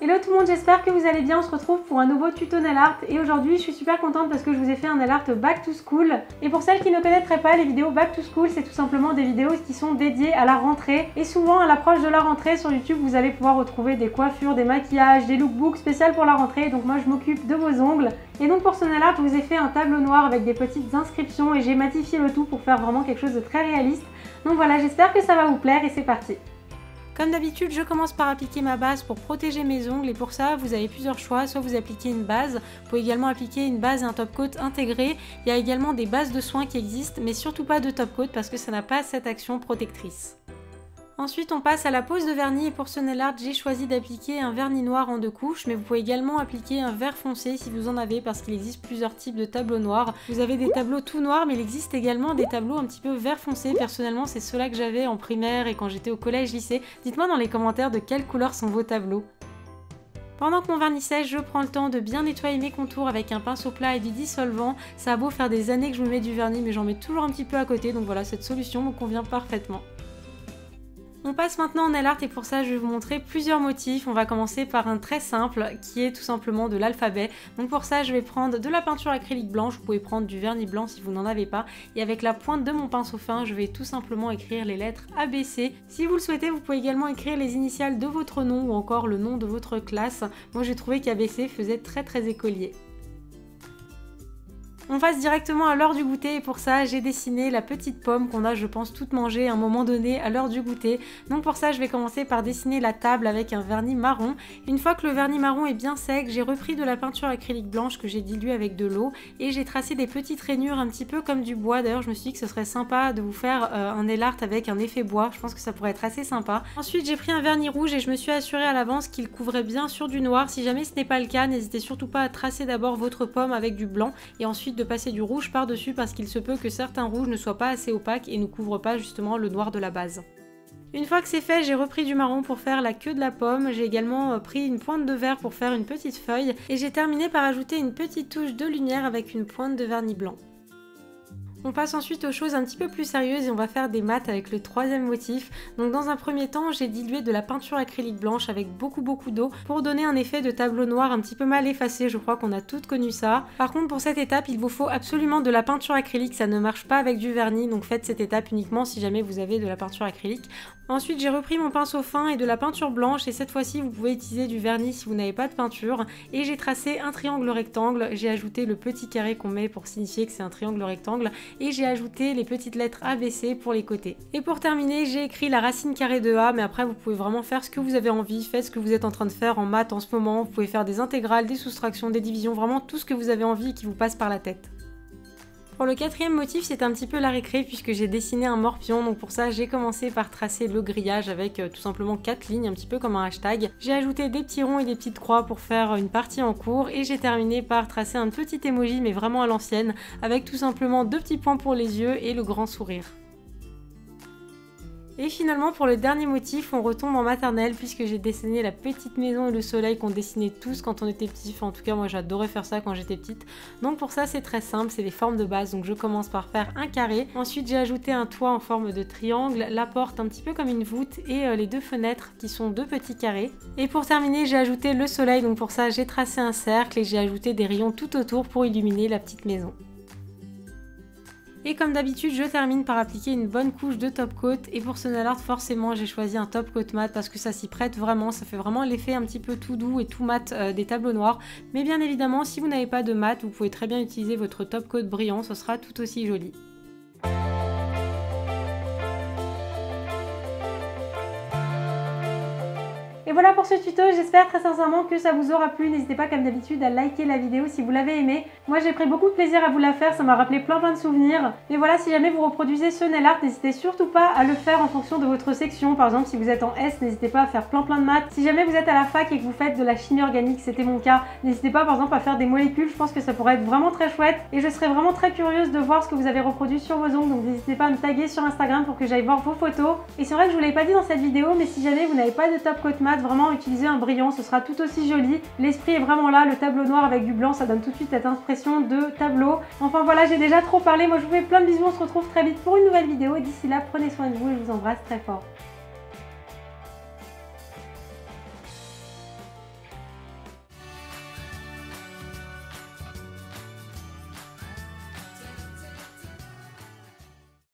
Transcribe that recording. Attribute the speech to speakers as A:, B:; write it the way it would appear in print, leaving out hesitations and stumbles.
A: Hello tout le monde, j'espère que vous allez bien. On se retrouve pour un nouveau tuto nail art et aujourd'hui je suis super contente parce que je vous ai fait un nail art back to school. Et pour celles qui ne connaîtraient pas, les vidéos back to school, c'est tout simplement des vidéos qui sont dédiées à la rentrée. Et souvent à l'approche de la rentrée sur YouTube, vous allez pouvoir retrouver des coiffures, des maquillages, des lookbooks spéciaux pour la rentrée. Donc moi je m'occupe de vos ongles. Et donc pour ce nail art, je vous ai fait un tableau noir avec des petites inscriptions et j'ai matifié le tout pour faire vraiment quelque chose de très réaliste. Donc voilà, j'espère que ça va vous plaire et c'est parti. Comme d'habitude, je commence par appliquer ma base pour protéger mes ongles et pour ça, vous avez plusieurs choix. Soit vous appliquez une base, vous pouvez également appliquer une base et un top coat intégré. Il y a également des bases de soins qui existent, mais surtout pas de top coat parce que ça n'a pas cette action protectrice. Ensuite, on passe à la pose de vernis et pour ce nail art, j'ai choisi d'appliquer un vernis noir en 2 couches, mais vous pouvez également appliquer un vert foncé si vous en avez parce qu'il existe plusieurs types de tableaux noirs. Vous avez des tableaux tout noirs, mais il existe également des tableaux un petit peu vert foncé. Personnellement, c'est ceux-là que j'avais en primaire et quand j'étais au collège-lycée. Dites-moi dans les commentaires de quelle couleur sont vos tableaux. Pendant que mon vernis sèche, je prends le temps de bien nettoyer mes contours avec un pinceau plat et du dissolvant. Ça a beau faire des années que je me mets du vernis, mais j'en mets toujours un petit peu à côté, donc voilà, cette solution me convient parfaitement. On passe maintenant en nail art et pour ça je vais vous montrer plusieurs motifs. On va commencer par un très simple qui est tout simplement de l'alphabet. Donc pour ça je vais prendre de la peinture acrylique blanche, vous pouvez prendre du vernis blanc si vous n'en avez pas. Et avec la pointe de mon pinceau fin je vais tout simplement écrire les lettres ABC. Si vous le souhaitez vous pouvez également écrire les initiales de votre nom ou encore le nom de votre classe. Moi j'ai trouvé qu'ABC faisait très écolier. On passe directement à l'heure du goûter et pour ça j'ai dessiné la petite pomme qu'on a je pense toutes mangées à un moment donné à l'heure du goûter. Donc pour ça je vais commencer par dessiner la table avec un vernis marron. Une fois que le vernis marron est bien sec, j'ai repris de la peinture acrylique blanche que j'ai diluée avec de l'eau et j'ai tracé des petites rainures un petit peu comme du bois. D'ailleurs je me suis dit que ce serait sympa de vous faire un nail art avec un effet bois, je pense que ça pourrait être assez sympa. Ensuite j'ai pris un vernis rouge et je me suis assurée à l'avance qu'il couvrait bien sur du noir. Si jamais ce n'est pas le cas, n'hésitez surtout pas à tracer d'abord votre pomme avec du blanc et ensuite de passer du rouge par-dessus parce qu'il se peut que certains rouges ne soient pas assez opaques et ne couvrent pas justement le noir de la base. Une fois que c'est fait, j'ai repris du marron pour faire la queue de la pomme, j'ai également pris une pointe de vert pour faire une petite feuille et j'ai terminé par ajouter une petite touche de lumière avec une pointe de vernis blanc. On passe ensuite aux choses un petit peu plus sérieuses et on va faire des mats avec le troisième motif. Donc dans un premier temps, j'ai dilué de la peinture acrylique blanche avec beaucoup d'eau pour donner un effet de tableau noir un petit peu mal effacé, je crois qu'on a toutes connu ça. Par contre pour cette étape, il vous faut absolument de la peinture acrylique, ça ne marche pas avec du vernis, donc faites cette étape uniquement si jamais vous avez de la peinture acrylique. Ensuite j'ai repris mon pinceau fin et de la peinture blanche et cette fois-ci vous pouvez utiliser du vernis si vous n'avez pas de peinture et j'ai tracé un triangle rectangle, j'ai ajouté le petit carré qu'on met pour signifier que c'est un triangle rectangle et j'ai ajouté les petites lettres ABC pour les côtés. Et pour terminer j'ai écrit la racine carrée de A, mais après vous pouvez vraiment faire ce que vous avez envie, faites ce que vous êtes en train de faire en maths en ce moment, vous pouvez faire des intégrales, des soustractions, des divisions, vraiment tout ce que vous avez envie et qui vous passe par la tête. Pour le quatrième motif, c'est un petit peu la récré puisque j'ai dessiné un morpion, donc pour ça j'ai commencé par tracer le grillage avec tout simplement 4 lignes, un petit peu comme un hashtag. J'ai ajouté des petits ronds et des petites croix pour faire une partie en cours et j'ai terminé par tracer un petit emoji mais vraiment à l'ancienne avec tout simplement 2 petits points pour les yeux et le grand sourire. Et finalement pour le dernier motif on retombe en maternelle puisque j'ai dessiné la petite maison et le soleil qu'on dessinait tous quand on était petit, enfin en tout cas moi j'adorais faire ça quand j'étais petite. Donc pour ça c'est très simple, c'est les formes de base, donc je commence par faire un carré, ensuite j'ai ajouté un toit en forme de triangle, la porte un petit peu comme une voûte et les 2 fenêtres qui sont 2 petits carrés. Et pour terminer j'ai ajouté le soleil, donc pour ça j'ai tracé un cercle et j'ai ajouté des rayons tout autour pour illuminer la petite maison. Et comme d'habitude, je termine par appliquer une bonne couche de top coat. Et pour ce nail art, forcément, j'ai choisi un top coat mat parce que ça s'y prête vraiment. Ça fait vraiment l'effet un petit peu tout doux et tout mat des tableaux noirs. Mais bien évidemment, si vous n'avez pas de mat, vous pouvez très bien utiliser votre top coat brillant. Ce sera tout aussi joli. Et voilà pour ce tuto, j'espère très sincèrement que ça vous aura plu. N'hésitez pas comme d'habitude à liker la vidéo si vous l'avez aimé. Moi j'ai pris beaucoup de plaisir à vous la faire, ça m'a rappelé plein de souvenirs. Et voilà, si jamais vous reproduisez ce nail art, n'hésitez surtout pas à le faire en fonction de votre section. Par exemple si vous êtes en S, n'hésitez pas à faire plein de maths. Si jamais vous êtes à la fac et que vous faites de la chimie organique, c'était mon cas, n'hésitez pas par exemple à faire des molécules, je pense que ça pourrait être vraiment très chouette. Et je serais vraiment très curieuse de voir ce que vous avez reproduit sur vos ongles, donc n'hésitez pas à me taguer sur Instagram pour que j'aille voir vos photos. Et c'est vrai que je vous l'avais pas dit dans cette vidéo, mais si jamais vous n'avez pas de top coat mat, vraiment utilisez un brillant, ce sera tout aussi joli. L'esprit est vraiment là, le tableau noir avec du blanc, ça donne tout de suite cette impression de tableau. Enfin voilà, j'ai déjà trop parlé, moi je vous fais plein de bisous, on se retrouve très vite pour une nouvelle vidéo et d'ici là, prenez soin de vous et je vous embrasse très fort.